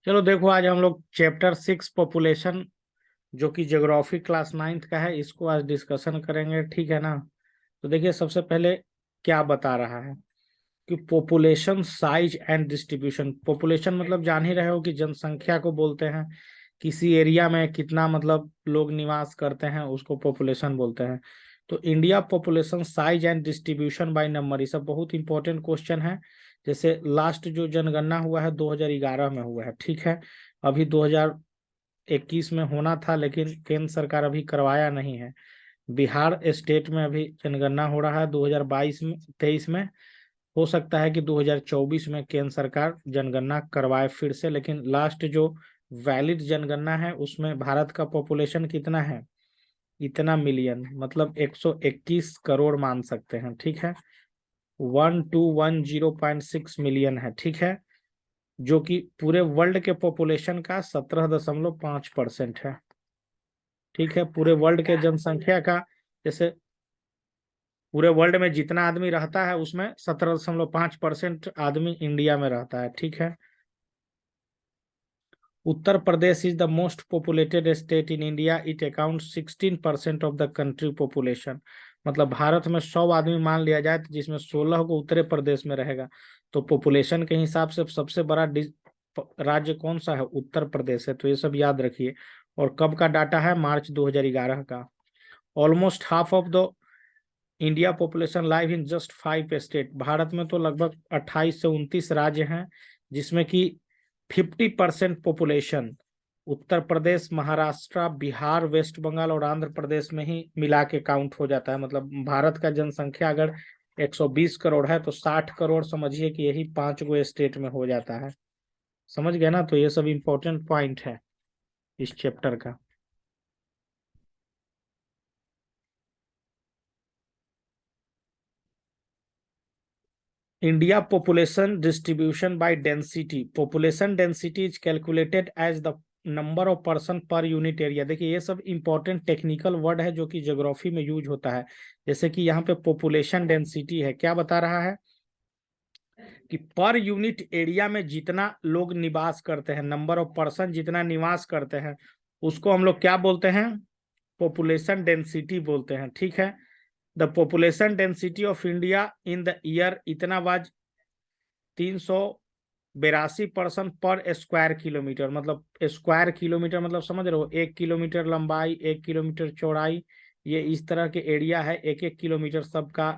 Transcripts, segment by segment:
चलो देखो, आज हम लोग चैप्टर 6 पॉपुलेशन, जो कि ज्योग्राफी क्लास 9th का है, इसको आज डिस्कशन करेंगे, ठीक है ना। तो देखिए, सबसे पहले क्या बता रहा है कि population size and distribution. Population मतलब जान ही रहे हो कि जनसंख्या को बोलते हैं। किसी एरिया में कितना मतलब लोग निवास करते हैं उसको पॉपुलेशन बोलते हैं। तो India population size and distribution by number, ये सब बहुत इंपॉर्टेंट क्वेश्चन है। जैसे लास्ट जो जनगणना हुआ है 2011 में हुआ है, ठीक है। अभी 2021 में होना था, लेकिन केंद्र सरकार अभी करवाया नहीं है। बिहार स्टेट में अभी जनगणना हो रहा है 2022 में, 23 में। हो सकता है कि 2024 में केंद्र सरकार जनगणना करवाए फिर से, लेकिन लास्ट जो वैलिड जनगणना है उसमें भारत का पॉपुलेशन कितना है, इतना मिलियन, मतलब 121 करोड़ मान सकते हैं, ठीक है। 1210.6 मिलियन है, ठीक है। जो कि पूरे वर्ल्ड के पॉपुलेशन का 17.5% है, ठीक है। पूरे वर्ल्ड के जनसंख्या का, जैसे पूरे वर्ल्ड में जितना आदमी रहता है उसमें 17.5% आदमी इंडिया में रहता है, ठीक है। Uttar Pradesh is the most populated state in India, it account 16% of the country population. मतलब भारत में 100 आदमी मान लिया जाए तो जिसमें 16 को उत्तर प्रदेश में रहेगा। तो पॉपुलेशन के हिसाब से सबसे बड़ा राज्य कौन सा है, उत्तर प्रदेश है। तो ये सब याद रखिए। और कब का डाटा है, मार्च 2011 का। Almost half of the India population live in just 5 state. Bharat में तो लगभग 28 से 29 राज्य हैं, जिसमें कि 50% पॉपुलेशन उत्तर प्रदेश, महाराष्ट्र, बिहार, वेस्ट बंगाल और आंध्र प्रदेश में ही मिला के काउंट हो जाता है। मतलब भारत का जनसंख्या अगर 120 करोड़ है तो 60 करोड़ समझिए कि यही 5 गो स्टेट में हो जाता है। समझ गए ना। तो ये सब इंपॉर्टेंट पॉइंट है इस चैप्टर का। India population distribution by density. Population density is calculated as the number of person per unit area। देखिए, ये सब इंपॉर्टेंट टेक्निकल वर्ड है जो कि ज्योग्राफी में यूज होता है। जैसे कि यहाँ पे पॉपुलेशन डेंसिटी है, क्या बता रहा है कि पर यूनिट एरिया में जितना लोग निवास करते हैं, नंबर ऑफ पर्सन जितना निवास करते हैं, उसको हम लोग क्या बोलते हैं, पॉपुलेशन डेंसिटी बोलते हैं, ठीक है। The population density of India in the year इतना वाज 382 पर्सन पर स्क्वायर किलोमीटर। मतलब स्क्वायर किलोमीटर मतलब समझ रहे हो, 1 किलोमीटर लंबाई, 1 किलोमीटर चौड़ाई, ये इस तरह के एरिया है। 1-1 किलोमीटर सबका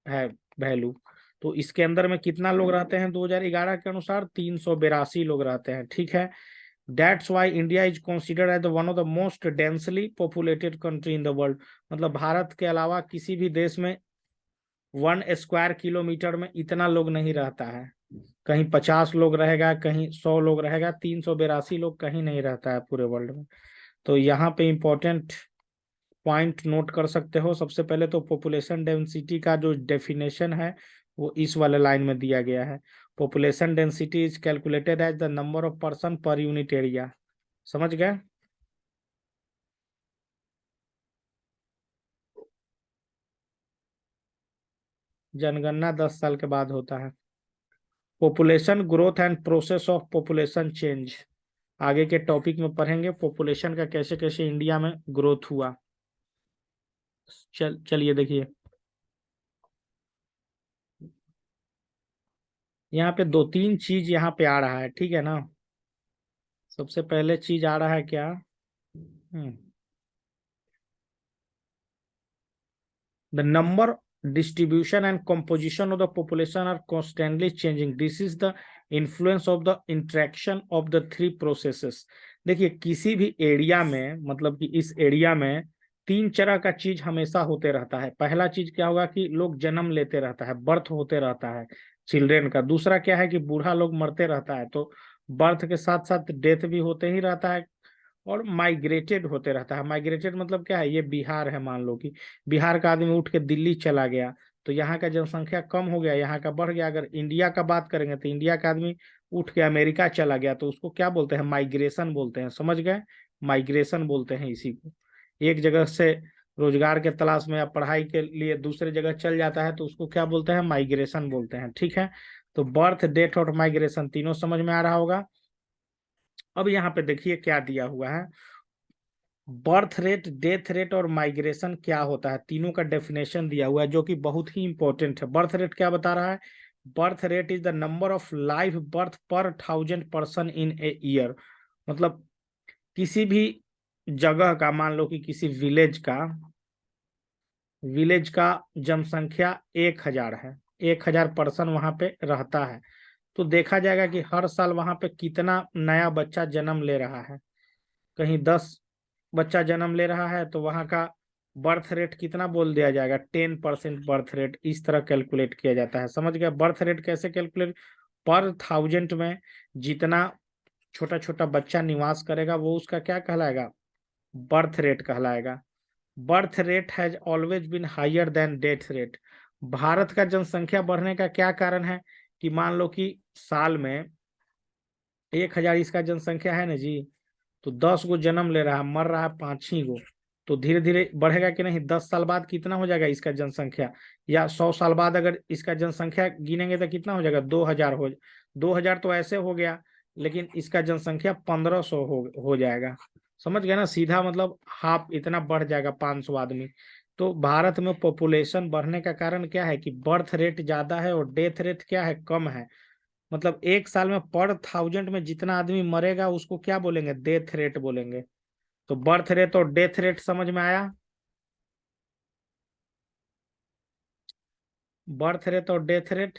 है वैल्यू। तो इसके अंदर में कितना लोग रहते हैं 2011 के अनुसार, 382 लोग रहते हैं, ठीक है। That's why India is considered as one of the most densely populated country in the world. मतलब भारत के अलावा किसी भी देश में 1 स्क्वायर किलोमीटर में इतना लोग नहीं रहता है। कहीं 50 लोग रहेगा, कहीं 100 लोग रहेगा, 382 लोग कहीं नहीं रहता है पूरे वर्ल्ड में। तो यहाँ पे इंपॉर्टेंट पॉइंट नोट कर सकते हो। सबसे पहले तो पॉपुलेशन डेंसिटी का जो डेफिनेशन है वो इस वाले लाइन में दिया गया है। Population density is calculated as the number of person per unit area. समझ गए। जनगणना 10 साल के बाद होता है। Population growth and process of population change, आगे के टॉपिक में पढ़ेंगे पॉपुलेशन का कैसे कैसे इंडिया में ग्रोथ हुआ। चलिए देखिए, यहाँ पे 2-3 चीज यहाँ पे आ रहा है, ठीक है ना। सबसे पहले चीज आ रहा है क्या, the number, distribution and composition of the population are constantly changing. This is the influence of the interaction of the three processes। देखिए, किसी भी एरिया में, मतलब कि इस एरिया में 3 तरह का चीज हमेशा होते रहता है। पहला चीज क्या होगा कि लोग जन्म लेते रहता है, बर्थ होते रहता है चिल्ड्रेन का। दूसरा क्या है कि बूढ़ा लोग मरते रहता है, तो बर्थ के साथ साथ डेथ भी होते ही रहता है। और माइग्रेटेड होते रहता है। माइग्रेटेड मतलब क्या है, ये बिहार है, मान लो कि बिहार का आदमी उठ के दिल्ली चला गया तो यहाँ का जनसंख्या कम हो गया, यहाँ का बढ़ गया। अगर इंडिया का बात करेंगे तो इंडिया का आदमी उठ के अमेरिका चला गया तो उसको क्या बोलते हैं, माइग्रेशन बोलते हैं। समझ गए, माइग्रेशन बोलते हैं इसी को। एक जगह से रोजगार के तलाश में या पढ़ाई के लिए दूसरे जगह चल जाता है तो उसको क्या बोलते हैं, माइग्रेशन बोलते हैं। ठीक है, तो बर्थ, डेथ और माइग्रेशन तीनों समझ में आ रहा होगा। अब यहाँ पे देखिए क्या दिया हुआ है, बर्थ रेट, डेथ रेट और माइग्रेशन क्या होता है, तीनों का डेफिनेशन दिया हुआ है जो कि बहुत ही इंपॉर्टेंट है। बर्थ रेट क्या बता रहा है, birth rate is the number of live birth पर 1000 पर्सन इन ए ईयर। मतलब किसी भी जगह का, मान लो कि किसी विलेज का जनसंख्या 1000 है, 1000 पर्सन वहां पे रहता है, तो देखा जाएगा कि हर साल वहां पे कितना नया बच्चा जन्म ले रहा है। कहीं 10 बच्चा जन्म ले रहा है तो वहां का बर्थ रेट कितना बोल दिया जाएगा, 10% बर्थ रेट, इस तरह कैलकुलेट किया जाता है। समझ गया बर्थ रेट कैसे कैलकुलेट, पर 1000 में जितना छोटा छोटा बच्चा निवास करेगा वो उसका क्या कहलाएगा, बर्थ रेट कहलाएगा। Birth rate has always been higher than death rate. Bharat का जनसंख्या बढ़ने का क्या कारण है, कि मान लो कि साल में 1000 इसका जनसंख्या है ना जी, तो 10 गो जन्म ले रहा है, मर रहा है 5 ही गो, तो धीरे धीरे बढ़ेगा कि नहीं, 10 साल बाद कितना हो जाएगा इसका जनसंख्या, या 100 साल बाद अगर इसका जनसंख्या गिनेंगे तो कितना हो जाएगा, 2000 2000 तो ऐसे हो गया, लेकिन इसका जनसंख्या 1500 हो जाएगा। समझ गए ना, सीधा मतलब हाफ इतना बढ़ जाएगा, 500 आदमी। तो भारत में पॉपुलेशन बढ़ने का कारण क्या है, कि बर्थ रेट ज्यादा है और डेथ रेट क्या है, कम है। मतलब एक साल में पर 1000 में जितना आदमी मरेगा उसको क्या बोलेंगे, डेथ रेट बोलेंगे। तो बर्थ रेट और डेथ रेट समझ में आया, बर्थ रेट और डेथ रेट।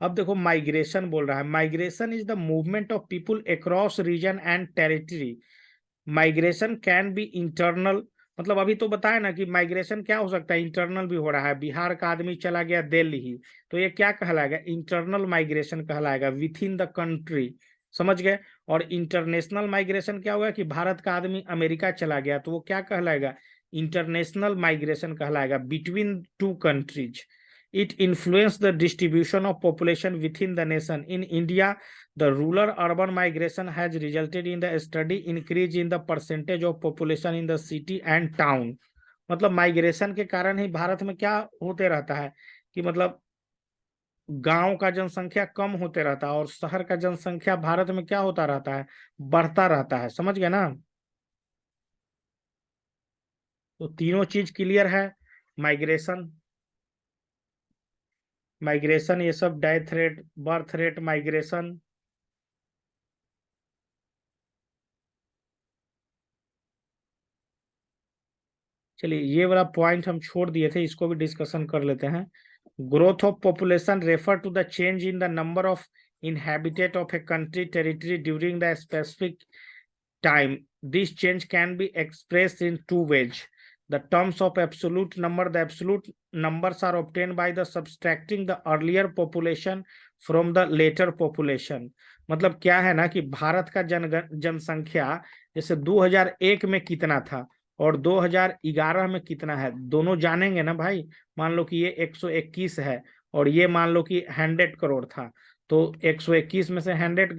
अब देखो माइग्रेशन बोल रहा है, migration is the movement of people across region and territory. Migration can be internal, मतलब अभी तो बताया ना कि माइग्रेशन क्या हो सकता है, इंटरनल भी हो रहा है, बिहार का आदमी चला गया दिल्ली, तो ये क्या कहलाएगा, इंटरनल माइग्रेशन कहलाएगा, विथ इन द कंट्री। समझ गए। और इंटरनेशनल माइग्रेशन क्या हुआ, कि भारत का आदमी अमेरिका चला गया तो वो क्या कहलाएगा, इंटरनेशनल माइग्रेशन कहलाएगा, between two countries. It influence the distribution of population with in the nation. In India the rural urban migration has resulted in the steady increase in the percentage of population in the city and town। मतलब migration के कारण ही भारत में क्या होते रहता है, कि मतलब गांव का जनसंख्या कम होते रहता है और शहर का जनसंख्या भारत में क्या होता रहता है, बढ़ता रहता है। समझ गए ना, तो तीनों चीज क्लियर है, माइग्रेशन, माइग्रेशन ये सब, death rate, birth rate, migration. चलिए ये वाला पॉइंट हम छोड़ दिए थे, इसको भी डिस्कशन कर लेते हैं। Growth of population refer to the change in the number of inhabited of a country territory during the specific time. This change can be expressed in two ways. The terms of absolute number, the absolute numbers are obtained by the subtracting the earlier population from the later population। मतलब क्या है ना, कि भारत का जनसंख्या जैसे 2001 में कितना था और 2011 में कितना है, दोनों जानेंगे ना भाई। मान लो कि ये 121 है और ये मान लो कि 100 करोड़ था, तो 121 में से 100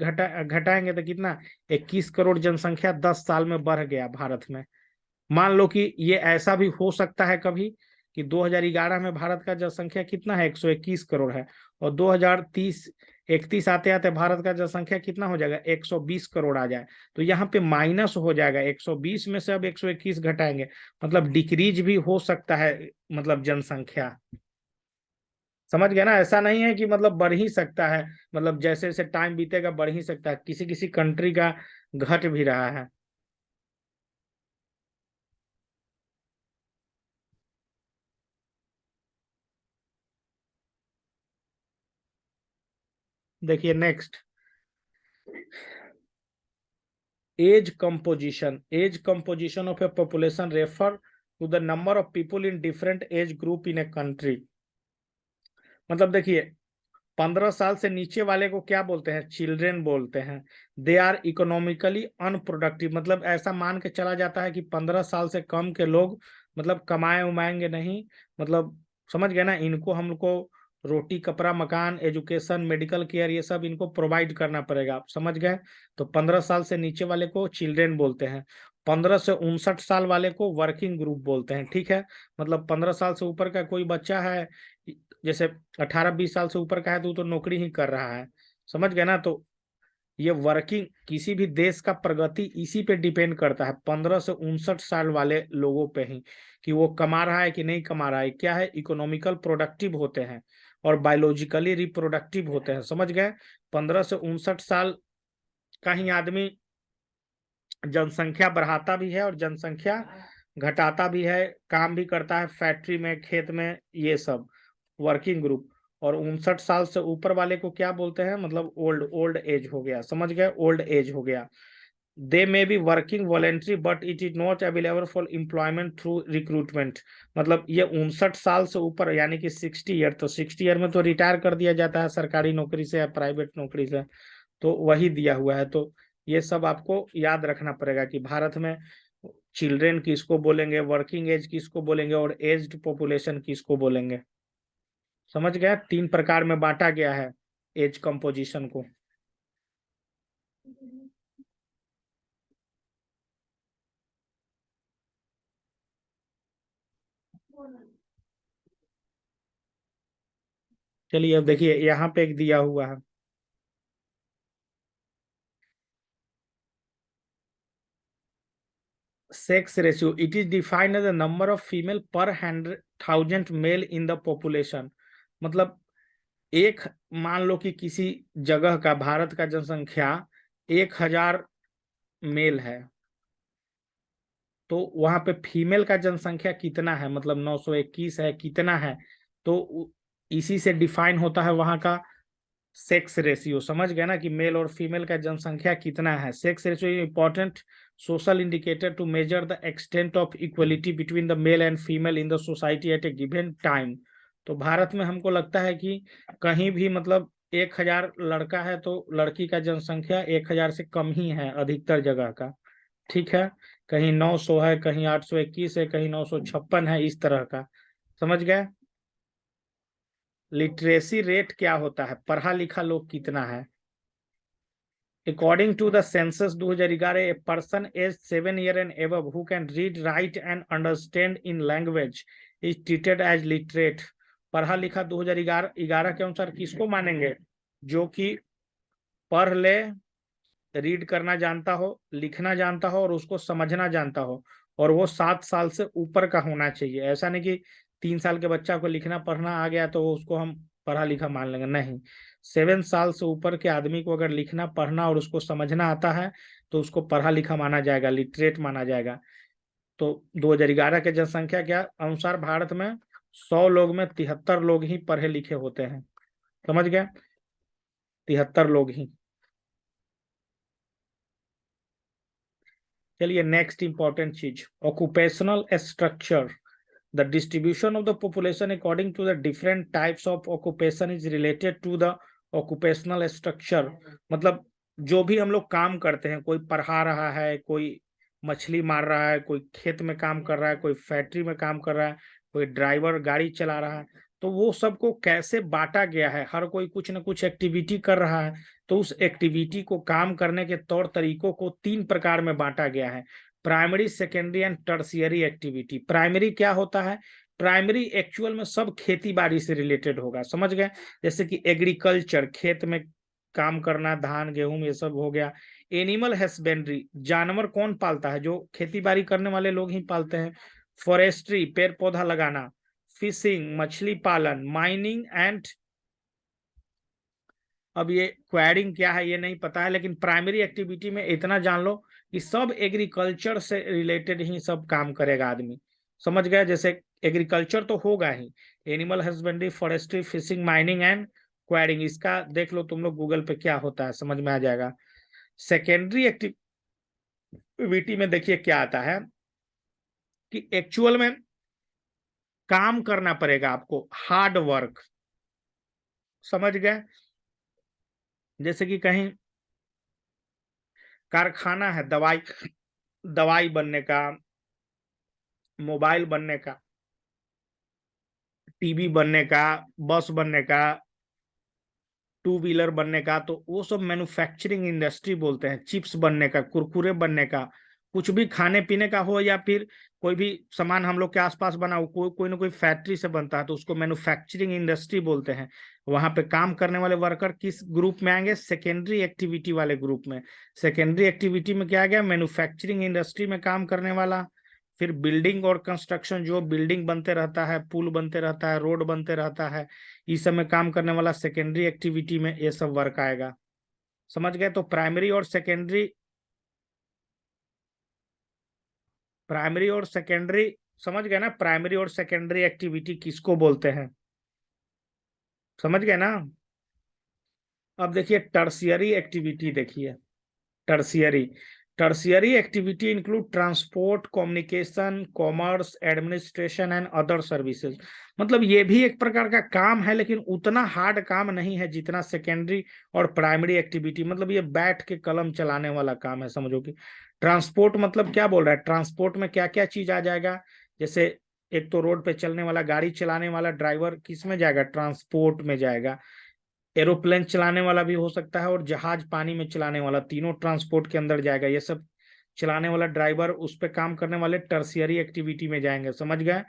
घटाएंगे तो कितना, 21 करोड़ जनसंख्या 10 साल में बढ़ गया भारत में। मान लो कि ये ऐसा भी हो सकता है कभी, कि 2011 में भारत का जनसंख्या कितना है, 121 करोड़ है, और 2030 31 आते आते भारत का जनसंख्या कितना हो जाएगा, 120 करोड़ आ जाए। तो यहाँ पे माइनस हो जाएगा, 120 में से अब 121 घटाएंगे, मतलब डिक्रीज भी हो सकता है, मतलब जनसंख्या। समझ गया ना, ऐसा नहीं है कि मतलब बढ़ ही सकता है, मतलब जैसे जैसे टाइम बीतेगा बढ़ ही सकता है, किसी किसी कंट्री का घट भी रहा है। देखिए next, age composition of a population refer to the number of people in different age group in a country. मतलब देखिए 15 साल से नीचे वाले को क्या बोलते हैं, चिल्ड्रेन बोलते हैं। दे आर इकोनॉमिकली अनप्रोडक्टिव, मतलब ऐसा मान के चला जाता है कि 15 साल से कम के लोग मतलब कमाए उमाएंगे नहीं, मतलब समझ गए ना, इनको हमको रोटी कपड़ा मकान एजुकेशन मेडिकल केयर ये सब इनको प्रोवाइड करना पड़ेगा, आप समझ गए। तो 15 साल से नीचे वाले को चिल्ड्रेन बोलते हैं, 15 से 59 साल वाले को वर्किंग ग्रुप बोलते हैं, ठीक है। मतलब 15 साल से ऊपर का कोई बच्चा है, जैसे 18-20 साल से ऊपर का है तो वो तो नौकरी ही कर रहा है, समझ गए ना। तो ये वर्किंग, किसी भी देश का प्रगति इसी पे डिपेंड करता है, 15 से 59 साल वाले लोगों पे ही, कि वो कमा रहा है कि नहीं कमा रहा है, क्या है इकोनॉमिकल प्रोडक्टिव होते हैं और बायोलॉजिकली रिप्रोडक्टिव होते हैं, समझ गए। 15 से 59 साल का ही आदमी जनसंख्या बढ़ाता भी है और जनसंख्या घटाता भी है, काम भी करता है फैक्ट्री में खेत में, ये सब वर्किंग ग्रुप। और 59 साल से ऊपर वाले को क्या बोलते हैं, मतलब ओल्ड ओल्ड एज हो गया, समझ गए, ओल्ड एज हो गया। They may be working voluntary but it is not available for employment through recruitment. मतलब ये 59 साल से ऊपर यानी कि 60 ईयर, तो 60 ईयर में तो रिटायर कर दिया जाता है सरकारी नौकरी से या प्राइवेट नौकरी से, तो वही दिया हुआ है। तो ये सब आपको याद रखना पड़ेगा कि भारत में चिल्ड्रेन किसको बोलेंगे, वर्किंग एज किसको बोलेंगे और एज्ड पॉपुलेशन किसको बोलेंगे, समझ गया। 3 प्रकार में बांटा गया है एज कंपोजिशन को। चलिए अब देखिए यहाँ पे एक दिया हुआ है, sex ratio, it is defined as the number of female per 100,000 mail in the population. मतलब एक, मान लो कि किसी जगह का भारत का जनसंख्या 1,000 मेल है, तो वहां पे फीमेल का जनसंख्या कितना है, मतलब 921 है, कितना है, तो इसी से डिफाइन होता है वहां का सेक्स रेशियो, समझ गए ना, कि मेल और फीमेल का जनसंख्या कितना है। Sex ratio important social indicator to measure the extent of equality between the male and female in the society at a given time. तो भारत में हमको लगता है कि कहीं भी मतलब 1,000 लड़का है तो लड़की का जनसंख्या 1,000 से कम ही है अधिकतर जगह का, ठीक है। कहीं 900 है, कहीं 821 है, कहीं 956 है, इस तरह का, समझ गए। लिटरेसी रेट क्या होता है, पढ़ा लिखा लोग कितना है। According to the census 2011, a person age 7 year and above who can read write and understand in language is treated as literate. पढ़ा लिखा 2011 के अनुसार किसको मानेंगे, जो कि पढ़ ले, रीड करना जानता हो, लिखना जानता हो और उसको समझना जानता हो, और वो 7 साल से ऊपर का होना चाहिए। ऐसा नहीं कि 3 साल के बच्चा को लिखना पढ़ना आ गया तो उसको हम पढ़ा लिखा मान लेंगे, नहीं। 7 साल से ऊपर के आदमी को अगर लिखना पढ़ना और उसको समझना आता है तो उसको पढ़ा लिखा माना जाएगा, लिटरेट माना जाएगा। तो 2011 के जनसंख्या के अनुसार भारत में 100 लोग में 73 लोग ही पढ़े लिखे होते हैं, समझ गए, 73 लोग ही। चलिए नेक्स्ट इंपॉर्टेंट चीज, occupational structure. The distribution of the population according to the different types of occupation is related to the occupational structure. मतलब जो भी हम लोग काम करते हैं, कोई पढ़ा रहा है, कोई मछली मार रहा है, कोई खेत में काम कर रहा है, कोई फैक्ट्री में काम कर रहा है, कोई ड्राइवर गाड़ी चला रहा है, तो वो सबको कैसे बांटा गया है, हर कोई कुछ ना कुछ एक्टिविटी कर रहा है, तो उस एक्टिविटी को काम करने के तौर तरीकों को 3 प्रकार में बांटा गया है, primary secondary and tertiary activity. Primary क्या होता है, प्राइमरी एक्चुअल में सब खेती बाड़ी से रिलेटेड होगा, समझ गए, जैसे कि एग्रीकल्चर, खेत में काम करना, धान गेहूं ये सब हो गया। एनिमल हस्बेंड्री, जानवर कौन पालता है, जो खेती बाड़ी करने वाले लोग ही पालते हैं। फॉरेस्ट्री, पेड़ पौधा लगाना। फिशिंग, मछली पालन। माइनिंग एंड, अब ये क्वेरिंग क्या है ये नहीं पता है, लेकिन प्राइमरी एक्टिविटी में इतना जान लो कि सब एग्रीकल्चर से रिलेटेड ही सब काम करेगा आदमी, समझ गया। जैसे एग्रीकल्चर तो होगा ही, animal husbandry, forestry, fishing, mining and quarrying, इसका देख लो तुम लोग गूगल पे क्या होता है, समझ में आ जाएगा। सेकेंडरी एक्टिविटी में देखिए क्या आता है कि एक्चुअल में काम करना पड़ेगा आपको, हार्ड वर्क, समझ गए। जैसे कि कहीं कारखाना है, दवाई दवाई बनने का, मोबाइल बनने का, टीवी बनने का, बस बनने का, टू व्हीलर बनने का, तो वो सब मैन्युफैक्चरिंग इंडस्ट्री बोलते हैं। चिप्स बनने का, कुरकुरे बनने का, कुछ भी खाने पीने का हो, या फिर कोई भी सामान हम लोग के आसपास बना हो, कोई ना कोई फैक्ट्री से बनता है, तो उसको मैन्युफैक्चरिंग इंडस्ट्री बोलते हैं। वहां पे काम करने वाले वर्कर किस ग्रुप में आएंगे? सेकेंडरी एक्टिविटी वाले ग्रुप में। सेकेंडरी एक्टिविटी में क्या आ गया? मैन्युफैक्चरिंग इंडस्ट्री में काम करने वाला। फिर बिल्डिंग और कंस्ट्रक्शन, जो बिल्डिंग बनते रहता है, पुल बनते रहता है, रोड बनते रहता है, इस सब में काम करने वाला सेकेंडरी एक्टिविटी में ये सब वर्क आएगा। समझ गए? तो प्राइमरी और सेकेंडरी, समझ गए ना? प्राइमरी और सेकेंडरी एक्टिविटी किसको बोलते हैं? समझ गए ना? अब देखिए टर्शियरी एक्टिविटी, देखिए tertiary. Tertiary activity include transport, communication, commerce, administration and other services. मतलब ये भी एक प्रकार का काम है, लेकिन उतना हार्ड काम नहीं है जितना सेकेंडरी और प्राइमरी एक्टिविटी। मतलब ये बैठ के कलम चलाने वाला काम है, समझो कि ट्रांसपोर्ट मतलब क्या बोल रहा है? ट्रांसपोर्ट में क्या क्या चीज आ जाएगा? जैसे एक तो रोड पे चलने वाला, गाड़ी चलाने वाला ड्राइवर किस में जाएगा? ट्रांसपोर्ट में जाएगा। एरोप्लेन चलाने वाला भी हो सकता है, और जहाज पानी में चलाने वाला, तीनों ट्रांसपोर्ट के अंदर जाएगा। ये सब चलाने वाला ड्राइवर, उस पे काम करने वाले टर्शियरी एक्टिविटी में जाएंगे। समझ गए?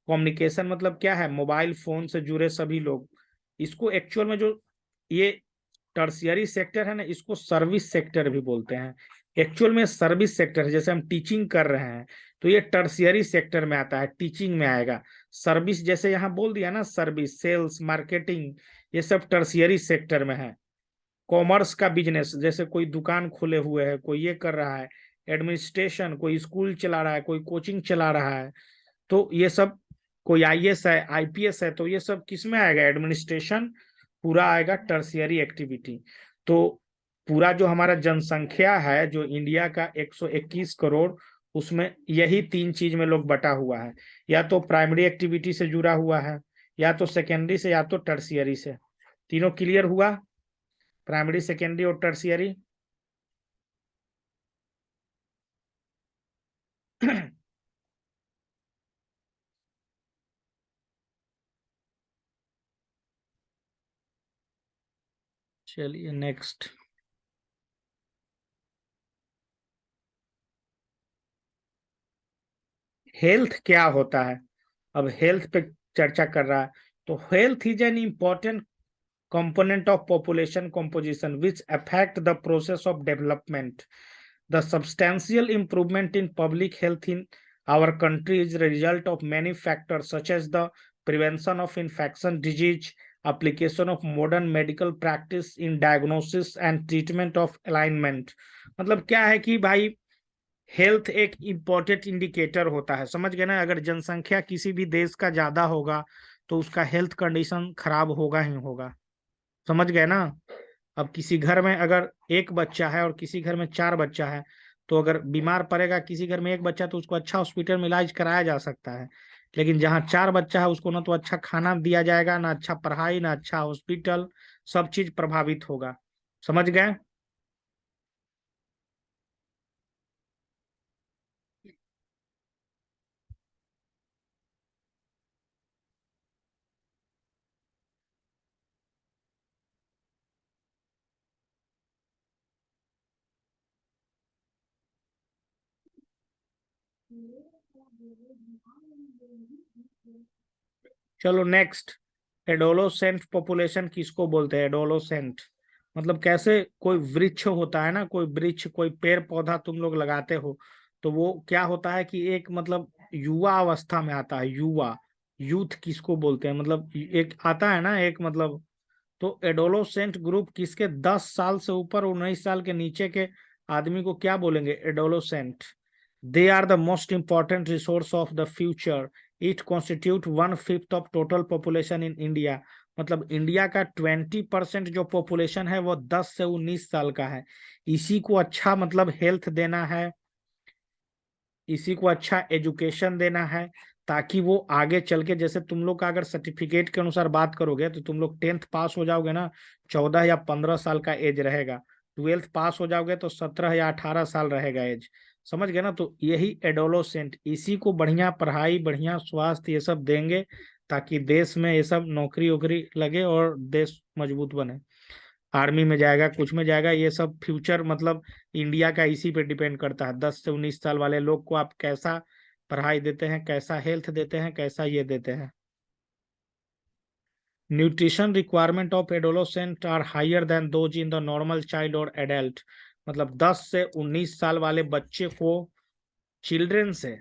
कम्युनिकेशन मतलब क्या है? मोबाइल फोन से जुड़े सभी लोग। इसको एक्चुअल में जो ये टर्शियरी सेक्टर है ना, इसको सर्विस सेक्टर भी बोलते हैं। एक्चुअल में सर्विस सेक्टर है। जैसे हम टीचिंग कर रहे हैं, तो ये टर्शियरी सेक्टर में आता है, टीचिंग में आएगा। सर्विस जैसे यहाँ बोल दिया ना, सर्विस, सेल्स, मार्केटिंग, ये सब टर्शियरी सेक्टर में है। कॉमर्स का बिजनेस, जैसे कोई दुकान खोले हुए है, कोई ये कर रहा है। एडमिनिस्ट्रेशन, कोई स्कूल चला रहा है, कोई कोचिंग चला रहा है, तो ये सब, कोई आईएएस है, आईपीएस है, तो ये सब किस में आएगा? एडमिनिस्ट्रेशन पूरा आएगा टर्शियरी एक्टिविटी। तो पूरा जो हमारा जनसंख्या है, जो इंडिया का 121 करोड़, उसमें यही तीन चीज में लोग बटा हुआ है। या तो प्राइमरी एक्टिविटी से जुड़ा हुआ है, या तो सेकेंडरी से, या तो टर्शियरी से। तीनों क्लियर हुआ? प्राइमरी, सेकेंडरी और टर्शियरी। चलिए नेक्स्ट। हेल्थ क्या होता है? अब हेल्थ पे चर्चा कर रहा है। तो health is an important component of population composition which affect the process of development. The substantial improvement in public health in our country is a result of many factors such as the prevention of infection disease, application of modern medical practice in diagnosis and treatment of alignment। मतलब क्या है कि भाई, health एक important indicator होता है। समझ गए ना? अगर जनसंख्या किसी भी देश का ज्यादा होगा, तो उसका हेल्थ कंडीशन खराब होगा ही होगा। समझ गए ना? अब किसी घर में अगर एक बच्चा है और किसी घर में चार बच्चा है, तो अगर बीमार पड़ेगा किसी घर में एक बच्चा, तो उसको अच्छा हॉस्पिटल में इलाज कराया जा सकता है। लेकिन जहाँ चार बच्चा है, उसको ना तो अच्छा खाना दिया जाएगा, ना अच्छा पढ़ाई, ना अच्छा हॉस्पिटल, सब चीज प्रभावित होगा। समझ गए? चलो नेक्स्ट। एडोलोसेंट पॉपुलेशन किसको बोलते हैं? एडोलोसेंट मतलब कैसे, कोई वृक्ष होता है ना, कोई वृक्ष, कोई पेड़ पौधा तुम लोग लगाते हो, तो वो क्या होता है कि एक मतलब युवा अवस्था में आता है। युवा, यूथ किसको बोलते हैं? मतलब एक आता है ना एक मतलब। तो एडोलोसेंट ग्रुप किसके? 10 साल से ऊपर, 19 साल के नीचे के आदमी को क्या बोलेंगे? Adolescent. They are the most important resource of the future. It constitute 1/5 of total population in India. मतलब इंडिया का 20% जो पॉपुलेशन है, वो 10 से 19 साल का है। इसी को अच्छा मतलब हेल्थ देना है, इसी को अच्छा एजुकेशन देना है, ताकि वो आगे चल के, जैसे तुम लोग का अगर सर्टिफिकेट के अनुसार बात करोगे, तो तुम लोग 10th पास हो जाओगे ना, 14 या 15 साल का एज रहेगा। 12th पास हो जाओगे तो 17 या 18 साल रहेगा एज। समझ गए ना? तो यही एडोलोसेंट, इसी को बढ़िया पढ़ाई, बढ़िया स्वास्थ्य, ये सब देंगे, ताकि देश में ये सब नौकरी वोकरी लगे और देश मजबूत बने। आर्मी में जाएगा, कुछ में जाएगा, ये सब फ्यूचर मतलब इंडिया का इसी पे डिपेंड करता है। 10 से 19 साल वाले लोग को आप कैसा पढ़ाई देते हैं, कैसा हेल्थ देते हैं, कैसा ये देते हैं। Nutrition requirement of adolescent are higher than those in the normal child और एडल्ट। मतलब 10 से 19 साल वाले बच्चे को, चिल्ड्रन से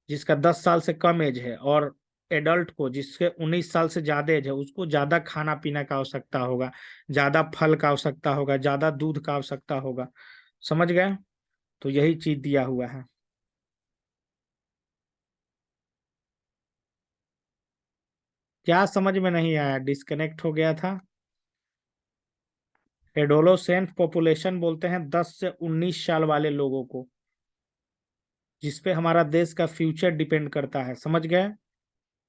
जिसका 10 साल से कम एज है, और एडल्ट को जिसके 19 साल से ज्यादा एज है, उसको ज्यादा खाना पीना का आवश्यकता होगा, ज्यादा फल का आवश्यकता होगा, ज्यादा दूध का आवश्यकता होगा। समझ गए? तो यही चीज दिया हुआ है। क्या समझ में नहीं आया? डिस्कनेक्ट हो गया था। एडोलोसेंट पॉपुलेशन बोलते हैं 10 से 19 साल वाले लोगों को, जिसपे हमारा देश का फ्यूचर डिपेंड करता है। समझ गए?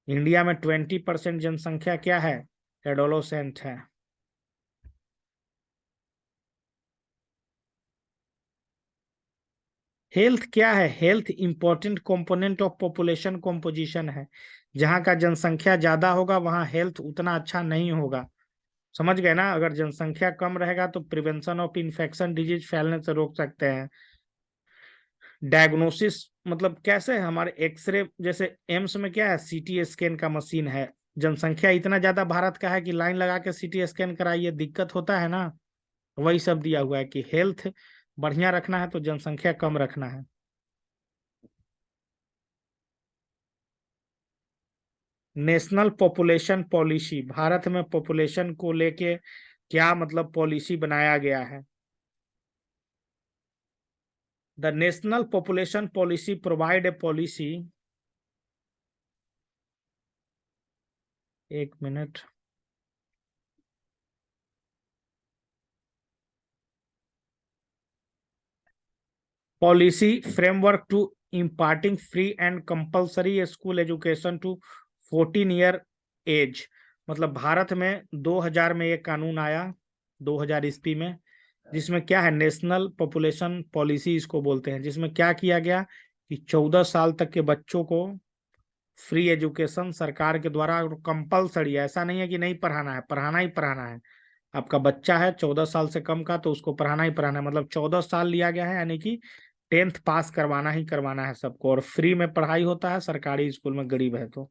इंडिया में 20% जनसंख्या क्या है? एडोलोसेंट है। हेल्थ क्या है? Health important component of population composition है। जहाँ का जनसंख्या ज्यादा होगा वहाँ हेल्थ उतना अच्छा नहीं होगा। समझ गए ना? अगर जनसंख्या कम रहेगा तो प्रिवेंशन ऑफ इंफेक्शन डिजीज फैलने से रोक सकते हैं। डायग्नोसिस मतलब कैसे है? हमारे एक्सरे जैसे एम्स में क्या है, सीटी स्कैन का मशीन है। जनसंख्या इतना ज्यादा भारत का है कि लाइन लगा के सीटी स्कैन कराइए, दिक्कत होता है ना। वही सब दिया हुआ है कि हेल्थ बढ़िया रखना है तो जनसंख्या कम रखना है। नेशनल पॉपुलेशन पॉलिसी, भारत में पॉपुलेशन को लेके क्या मतलब पॉलिसी बनाया गया है? The national population policy provide a policy, 1 minute. Policy framework to imparting free and compulsory school education to 14 year age. मतलब भारत में 2000 में ये कानून आया, 2000 ईस्वी में, जिसमें क्या है, नेशनल पॉपुलेशन पॉलिसी इसको बोलते हैं, जिसमें क्या किया गया कि 14 साल तक के बच्चों को फ्री एजुकेशन सरकार के द्वारा कंपलसरी, ऐसा नहीं है कि नहीं पढ़ाना है, पढ़ाना ही पढ़ाना है। आपका बच्चा है 14 साल से कम का तो उसको पढ़ाना ही पढ़ाना है। मतलब 14 साल लिया गया है, यानी कि 10th पास करवाना ही करवाना है सबको, और फ्री में पढ़ाई होता है सरकारी स्कूल में, गरीब है तो।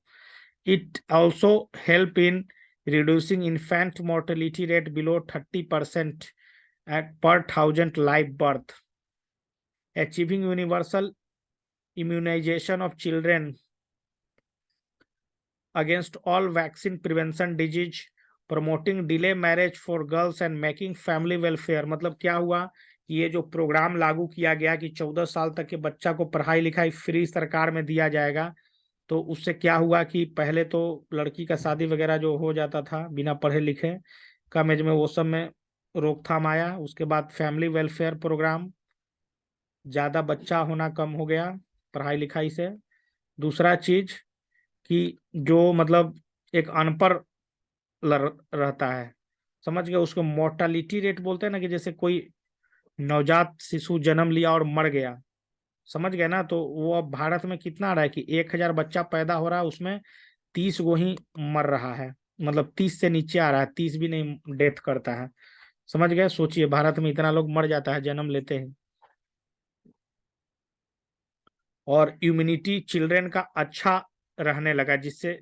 It also help in reducing infant mortality rate below 30% at per 1,000 live birth, achieving universal immunization of children against all vaccine prevention disease, promoting delay marriage for girls and making family welfare। मतलब क्या हुआ कि ये जो programme लागू किया गया कि 14 साल तक के बच्चा को पढ़ाई लिखाई फ्री सरकार में दिया जाएगा, तो उससे क्या हुआ कि पहले तो लड़की का शादी वगैरह जो हो जाता था बिना पढ़े लिखे कम एज में, वो सब में रोकथाम आया। उसके बाद फैमिली वेलफेयर प्रोग्राम, ज्यादा बच्चा होना कम हो गया पढ़ाई लिखाई से। दूसरा चीज कि जो मतलब एक अनपढ़ रहता है, समझ गए, उसको मोर्टालिटी रेट बोलते हैं ना, कि जैसे कोई नवजात शिशु जन्म लिया और मर गया, समझ गए ना, तो वो अब भारत में कितना आ रहा है कि 1000 बच्चा पैदा हो रहा है, उसमें 30 गो ही मर रहा है। मतलब 30 से नीचे आ रहा है, 30 भी नहीं डेथ करता है। समझ गए? सोचिए भारत में इतना लोग मर जाता है जन्म लेते हैं। और इम्यूनिटी चिल्ड्रन का अच्छा रहने लगा, जिससे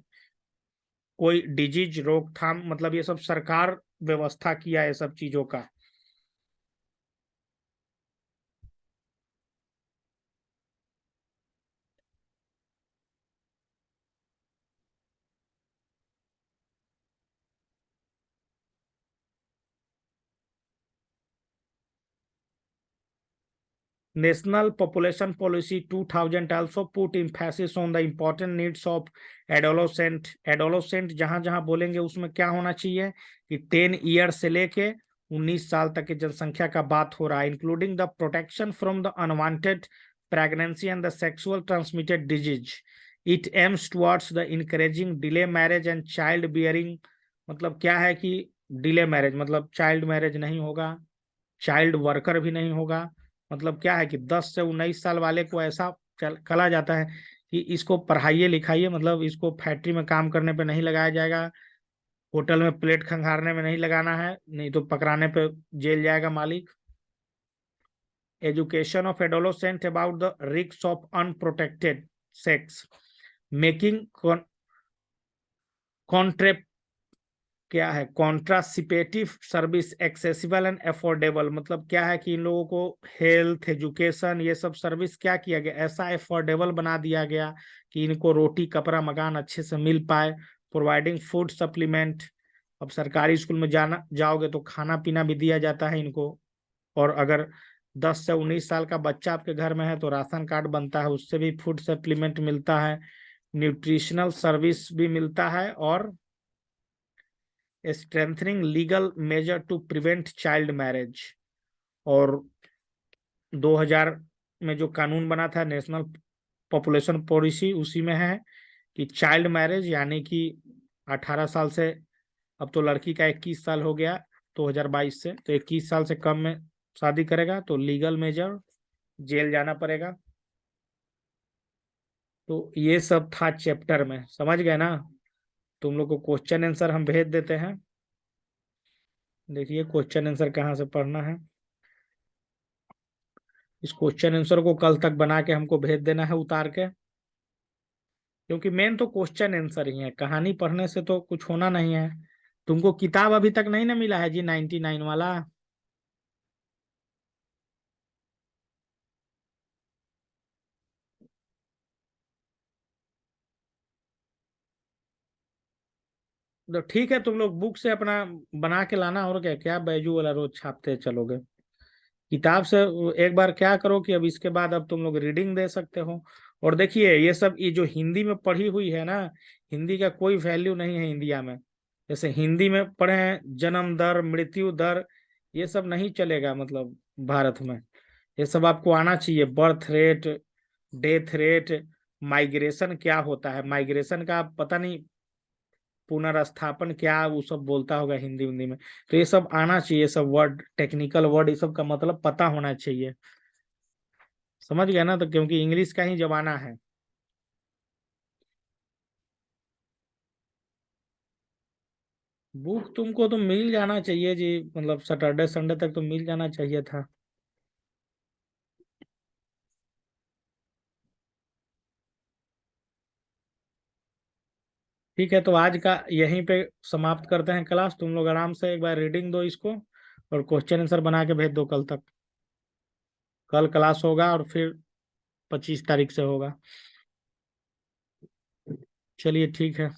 कोई डिजीज रोकथाम, मतलब ये सब सरकार व्यवस्था किया है सब चीजों का। National Population Policy 2000 also put emphasis on the important needs of adolescent। adolescent जहां जहां बोलेंगे उसमें क्या होना चाहिए कि 10 ईयर से लेके 19 साल तक की जनसंख्या का बात हो रहा है, including the protection from the unwanted pregnancy and the sexual transmitted disease. It aims towards the encouraging delay marriage and child bearing. मतलब क्या है कि डिले मैरिज मतलब चाइल्ड मैरिज नहीं होगा, चाइल्ड वर्कर भी नहीं होगा। मतलब क्या है कि 10 से 19 साल वाले को ऐसा कला जाता है कि इसको पढ़ाइए लिखाइए, मतलब इसको फैक्ट्री में काम करने पे नहीं लगाया जाएगा, होटल में प्लेट खंगारने में नहीं लगाना है, नहीं तो पकड़ाने पे जेल जाएगा मालिक। Education of adolescent about the risk of unprotected sex, making कॉन्ट्रेप क्या है contraceptive service accessible and affordable, मतलब क्या है कि इन लोगों को हेल्थ एजुकेशन ये सब सर्विस क्या किया गया, ऐसा अफोर्डेबल बना दिया गया कि इनको रोटी कपड़ा मकान अच्छे से मिल पाए। प्रोवाइडिंग फूड सप्लीमेंट, अब सरकारी स्कूल में जाना जाओगे तो खाना पीना भी दिया जाता है इनको। और अगर 10 से 19 साल का बच्चा आपके घर में है तो राशन कार्ड बनता है, उससे भी फूड सप्लीमेंट मिलता है, न्यूट्रिशनल सर्विस भी मिलता है, और strengthening legal measure to prevent child marriage. और 2000 में जो कानून बना था नेशनल पॉपुलेशन पॉलिसी, उसी में है कि चाइल्ड मैरिज यानी कि 18 साल से, अब तो लड़की का 21 साल हो गया 2022 से, तो 21 साल से कम में शादी करेगा तो लीगल मेजर, जेल जाना पड़ेगा। तो ये सब था चैप्टर में, समझ गए ना। तुम लोग को क्वेश्चन आंसर हम भेज देते हैं, देखिए क्वेश्चन आंसर कहाँ से पढ़ना है। इस क्वेश्चन आंसर को कल तक बना के हमको भेज देना है उतार के, क्योंकि मेन तो क्वेश्चन आंसर ही है, कहानी पढ़ने से तो कुछ होना नहीं है। तुमको किताब अभी तक नहीं ना मिला है जी 99 वाला। तो ठीक है, तुम लोग बुक से अपना बना के लाना, और क्या क्या बैजू वाला रोज छापते चलोगे। किताब से एक बार क्या करो कि अब इसके बाद अब तुम लोग रीडिंग दे सकते हो। और देखिए ये सब, ये जो हिंदी में पढ़ी हुई है ना, हिंदी का कोई वैल्यू नहीं है इंडिया में। जैसे हिंदी में पढ़े हैं जन्म दर मृत्यु दर, ये सब नहीं चलेगा मतलब भारत में। ये सब आपको आना चाहिए, birth rate, death rate, migration क्या होता है, माइग्रेशन का पता नहीं, पुनर्स्थापन क्या वो सब बोलता होगा हिंदी हिंदी में। तो ये सब आना चाहिए, सब वर्ड टेक्निकल वर्ड ये सब का मतलब पता होना चाहिए, समझ गया ना। तो क्योंकि इंग्लिश का ही जमाना है। बुक तुमको तो मिल जाना चाहिए जी, मतलब सैटरडे संडे तक तो मिल जाना चाहिए था। ठीक है, तो आज का यहीं पे समाप्त करते हैं क्लास। तुम लोग आराम से एक बार रीडिंग दो इसको, और क्वेश्चन आंसर बना के भेज दो कल तक। कल क्लास होगा और फिर 25 तारीख से होगा। चलिए ठीक है।